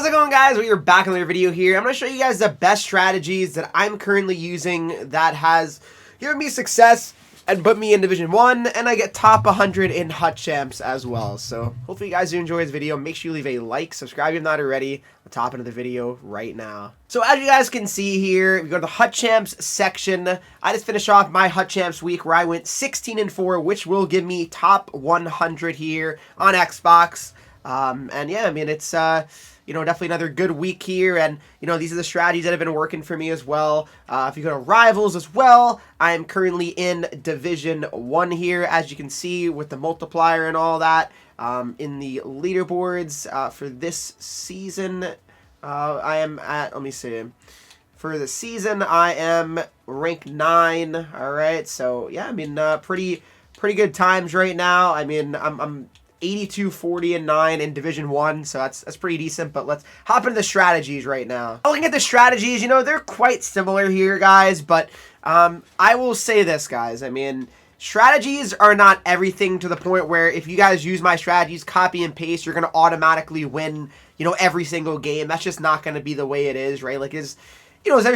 How's it going, guys? We are back in another video here. I'm going to show you guys the best strategies that I'm currently using that has given me success and put me in Division 1, and I get top 100 in Hut Champs as well. So hopefully you guys do enjoy this video. Make sure you leave a like, subscribe if you're not already. Let's hop into the video right now. So as you guys can see here, we go to the Hut Champs section. I just finished off my Hut Champs week where I went 16-4, which will give me top 100 here on Xbox. And yeah, I mean, it's definitely another good week here, and these are the strategies that have been working for me as well. If you go to Rivals as well, I am currently in Division 1 here, as you can see with the multiplier and all that. In the leaderboards for this season, I am at, let me see, for the season I am ranked 9. All right, so yeah, I mean, pretty good times right now. I mean, I'm 82, 40, and 9 in Division 1, so that's pretty decent. But let's hop into the strategies right now. Looking at the strategies, they're quite similar here, guys, but I will say this, guys. I mean, strategies are not everything to the point where if you guys use my strategies, copy and paste, you're going to automatically win, every single game. That's just not going to be the way it is, right? Like, there's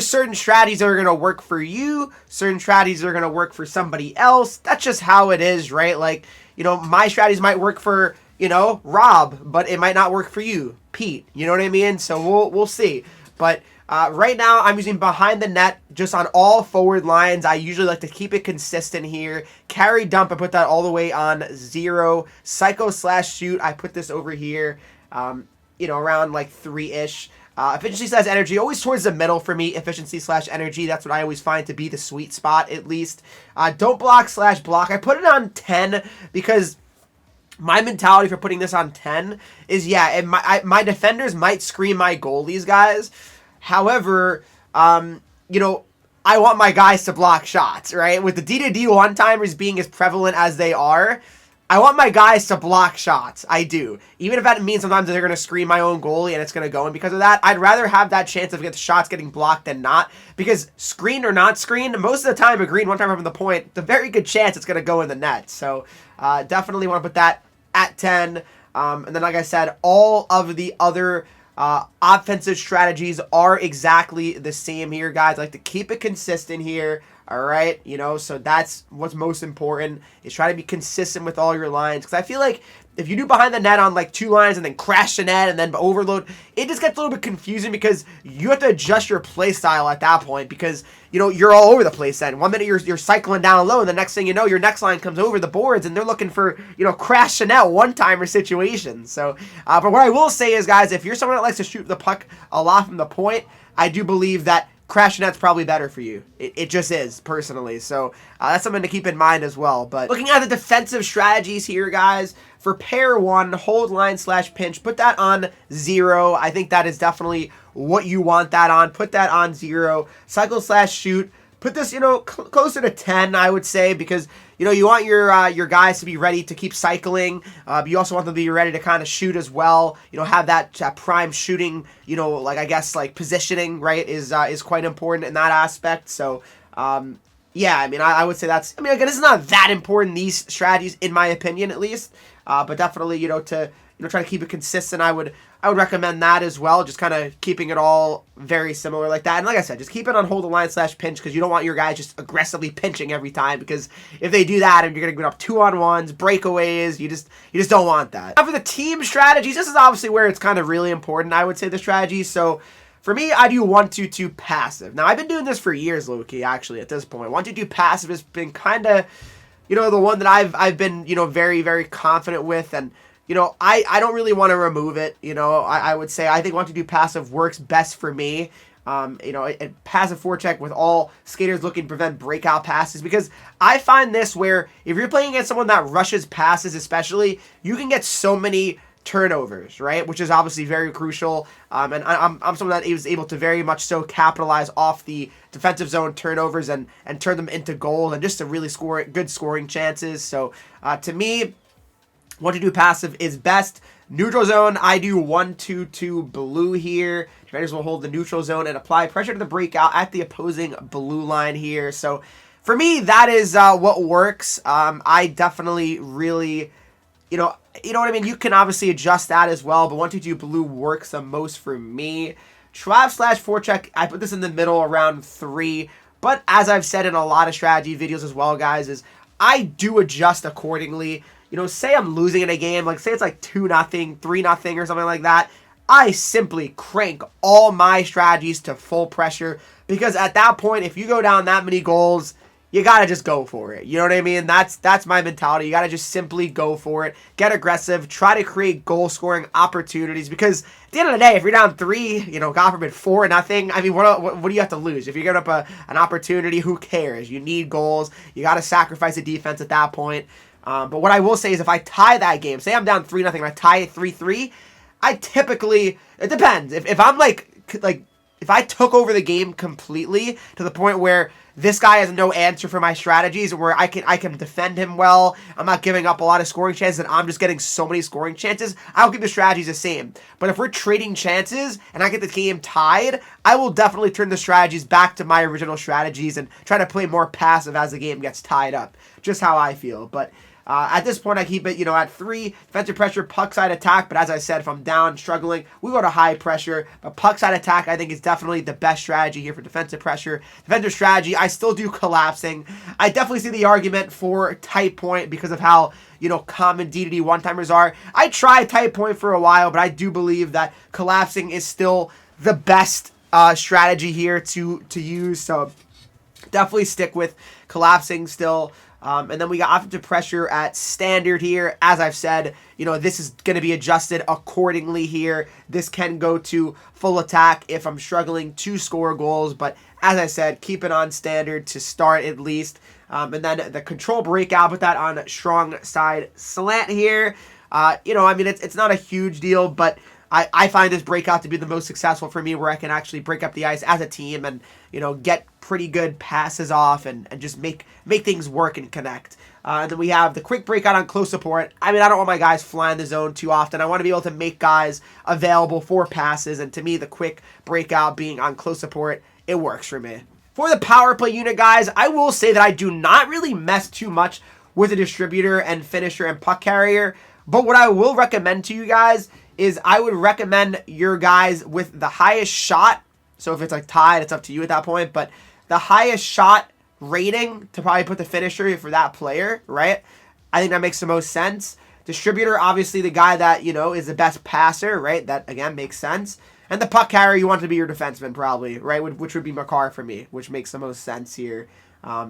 certain strategies that are going to work for you, certain strategies that are going to work for somebody else. That's just how it is, right? Like, my strategies might work for, Rob, but it might not work for you, Pete. You know what I mean? So we'll see. But right now, I'm using behind the net just on all forward lines. I usually like to keep it consistent here. Carry dump, I put that all the way on 0. Psycho/shoot, I put this over here, around like 3-ish. Efficiency/energy, always towards the middle for me. Efficiency/energy, that's what I always find to be the sweet spot, at least. Don't block/block. I put it on 10 because my mentality for putting this on 10 is, yeah, my defenders might screen my goalies, guys. However, I want my guys to block shots, right? With the D-to-D one-timers being as prevalent as they are, I want my guys to block shots. I do. Even if that means sometimes they're going to screen my own goalie and it's going to go in because of that, I'd rather have that chance of the shots getting blocked than not. Because screen or not screen, most of the time a green one-timer from the point, the very good chance it's going to go in the net. So definitely want to put that at 10. And then, like I said, all of the other offensive strategies are exactly the same here, guys. I like to keep it consistent here. All right, so that's what's most important, is try to be consistent with all your lines. Because I feel like if you do behind the net on like 2 lines and then crash the net and then overload, it just gets a little bit confusing because you have to adjust your play style at that point because, you're all over the place then. 1 minute you're cycling down low and the next thing you know, your next line comes over the boards and they're looking for, crash the net one-timer situations. So, but what I will say is, guys, if you're someone that likes to shoot the puck a lot from the point, I do believe that crash net's probably better for you. It just is, personally. So that's something to keep in mind as well. But looking at the defensive strategies here, guys, for pair 1, hold line/pinch, put that on 0. I think that is definitely what you want that on. Put that on 0. Cycle/shoot, put this, closer to 10, I would say, because, you want your guys to be ready to keep cycling. You also want them to be ready to kind of shoot as well. Have that prime shooting, like, I guess, like, positioning, right, is quite important in that aspect. So, yeah, I mean, I would say that's, again, this is not that important, these strategies, in my opinion, at least. But definitely, to try to keep it consistent, I would recommend that as well. Just kind of keeping it all very similar like that. And like I said, just keep it on hold the line/pinch because you don't want your guys just aggressively pinching every time, because if they do that and you're going to get up 2-on-1s, breakaways, you just don't want that. Now for the team strategies, this is obviously where it's kind of really important, I would say, the strategies. So for me, I do 1-2-2 passive. Now I've been doing this for years, low-key, actually, at this point. 1-2-2 passive has been kind of, the one that I've been, very, very confident with. And I don't really want to remove it. I would say I think 1-2-2 passive works best for me. A passive forecheck with all skaters looking to prevent breakout passes, because I find this where if you're playing against someone that rushes passes, especially, you can get so many turnovers, right? Which is obviously very crucial. And I'm someone that is able to very much so capitalize off the defensive zone turnovers and turn them into goals and just to really score good scoring chances. So to me, 1-2-2 passive is best. Neutral zone, I do 1-2-2 blue here. Defenders will hold the neutral zone and apply pressure to the breakout at the opposing blue line here. So for me, that is what works. I definitely really you know, what I mean? You can obviously adjust that as well, but 122 blue works the most for me. Trav slash forecheck, I put this in the middle around 3. But as I've said in a lot of strategy videos as well, guys, is I do adjust accordingly. You know, say I'm losing in a game, like say it's like 2-0, 3-0 or something like that. I simply crank all my strategies to full pressure, because at that point, if you go down that many goals, you gotta just go for it. You know what I mean? That's my mentality. You gotta just simply go for it. Get aggressive. Try to create goal-scoring opportunities, because at the end of the day, if you're down 3, you know, God forbid 4-0, I mean, what do you have to lose? If you get up an opportunity, who cares? You need goals. You gotta sacrifice the defense at that point. But what I will say is, if I tie that game, say I'm down 3-0, and I tie it 3-3, I typically, it depends. If I'm like if I took over the game completely to the point where this guy has no answer for my strategies, where I can defend him well, I'm not giving up a lot of scoring chances, and I'm just getting so many scoring chances, I'll keep the strategies the same. But if we're trading chances and I get the game tied, I will definitely turn the strategies back to my original strategies and try to play more passive as the game gets tied up. Just how I feel. But at this point, I keep it, you know, at 3, defensive pressure, puck side attack. But as I said, if I'm down, struggling, we go to high pressure. But puck side attack, I think, is definitely the best strategy here for defensive pressure. Defensive strategy, I still do collapsing. I definitely see the argument for tight point because of how, you know, common DDD one-timers are. I tried tight point for a while, but I do believe that collapsing is still the best strategy here to use. So definitely stick with collapsing still. And then we got offensive pressure at standard here. As I've said, you know, this is going to be adjusted accordingly here. This can go to full attack if I'm struggling to score goals. But as I said, keep it on standard to start at least. And then the control breakout, put that on strong side slant here. You know, I mean, it's not a huge deal, but I find this breakout to be the most successful for me, where I can actually break up the ice as a team and, you know, get pretty good passes off and just make things work and connect. And then we have the quick breakout on close support. I mean, I don't want my guys flying the zone too often. I want to be able to make guys available for passes, and to me, the quick breakout being on close support, it works for me. For the power play unit, guys, I will say that I do not really mess too much with a distributor and finisher and puck carrier, but what I will recommend to you guys is I would recommend your guys with the highest shot. So if it's like tied, it's up to you at that point, but the highest shot rating to probably put the finisher for that player, right? I think that makes the most sense. Distributor, obviously the guy that, you know, is the best passer, right? That, again, makes sense. And the puck carrier, you want to be your defenseman probably, right? Which would be Makar for me, which makes the most sense here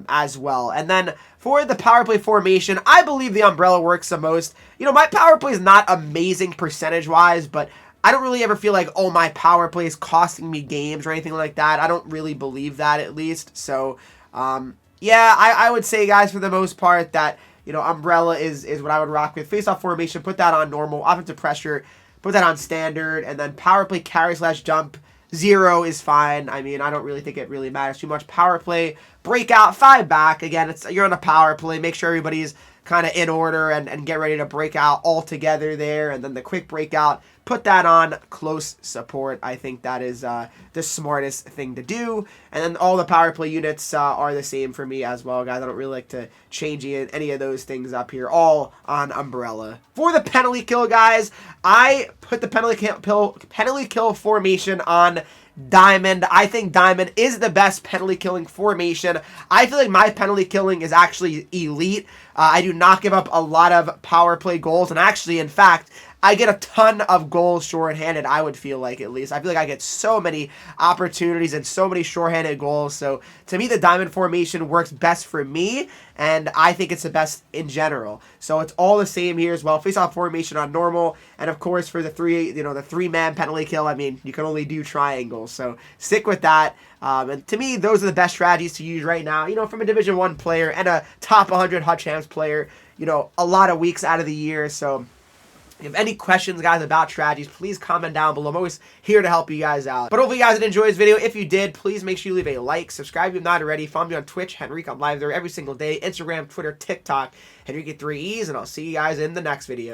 as well. And then for the power play formation, I believe the umbrella works the most. You know, my power play is not amazing percentage-wise, but I don't really ever feel like, oh, my power play is costing me games or anything like that. I don't really believe that, at least. So, yeah, I would say, guys, for the most part, that, you know, umbrella is what I would rock with. Face-off formation, put that on normal. Offensive pressure, put that on standard. And then power play carry slash jump, 0 is fine. I mean, I don't really think it really matters too much. Power play, breakout, 5 back. Again, you're on a power play. Make sure everybody's kind of in order and get ready to break out all together there. And then the quick breakout, put that on close support. I think that is the smartest thing to do. And then all the power play units are the same for me as well, guys. I don't really like to change any of those things up here. All on umbrella. For the penalty kill, guys, I put the penalty kill formation on diamond. I think diamond is the best penalty killing formation. I feel like my penalty killing is actually elite. I do not give up a lot of power play goals, and actually, in fact, I get a ton of goals shorthanded, I would feel like, at least. I feel like I get so many opportunities and so many shorthanded goals. So, to me, the diamond formation works best for me, and I think it's the best in general. So, it's all the same here as well. Face-off formation on normal, and of course, for the three-man penalty kill, I mean, you can only do triangles. So, stick with that. And to me, those are the best strategies to use right now. You know, from a Division I player and a top 100 Hut Champs player, you know, a lot of weeks out of the year. So, if you have any questions, guys, about strategies, please comment down below. I'm always here to help you guys out. But hopefully you guys did enjoy this video. If you did, please make sure you leave a like. Subscribe if you're not already. Follow me on Twitch, Henreek. I'm live there every single day. Instagram, Twitter, TikTok, Henreek 3Es. And I'll see you guys in the next video.